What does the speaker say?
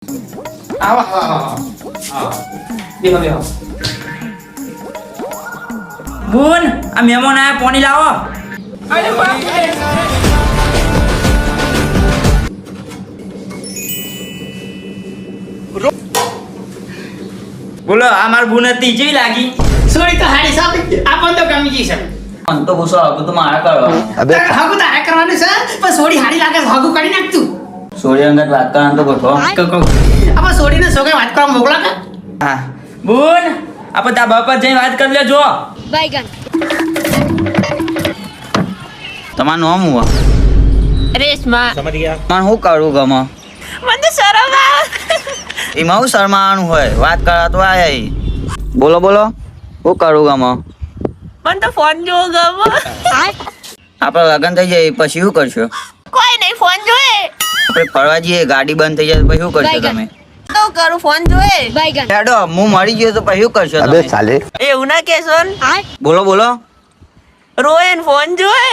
આવો બેહો બેહો. બુન આ મહેમાન આયા પાણી લાવો. બોલો આ માર બુન હતી કેવી લાગી? સોરી તો હારી સાહેબ આપણ તો ગમી ગઈ છે. મન તો ગુસ્સો આવતો તો મારા કરવા. અબે હગુ તારે કરવાનું છે પણ સોરી હારી લાગે હગુ કરી નાખ તું. સોરી અંગત વાત કરવાનું તો ગોઠવો. આપણે સોરીને સોગે વાત કરવા મોકલા કે હા બુન આપણે તા બાપા જઈને વાત કરી લેજો. बैगन તમારું નામ હું रेशमा મને શું કરવું ગમે? મને શરમ આવે એમાં હું શરમાવાનું હોય? વાત કરા તો આયા બોલો બોલો શું કરવું ગમે? મને તો ફોન જોવો ગમે આપણે લગન થઈ જાય પછી શું કરશો? કોઈ નહીં ફોન જોએ આપણે ફરવા જઈએ ગાડી બંધ થઈ જાય પછી શું કરશો તમે? તો કરું ફોન જોએ बैगन હેડો હું મરી ગયો તો પછી શું કરશો અબે તમે? સાલે એવું ના કેસો બોલો બોલો રોયન ફોન જોએ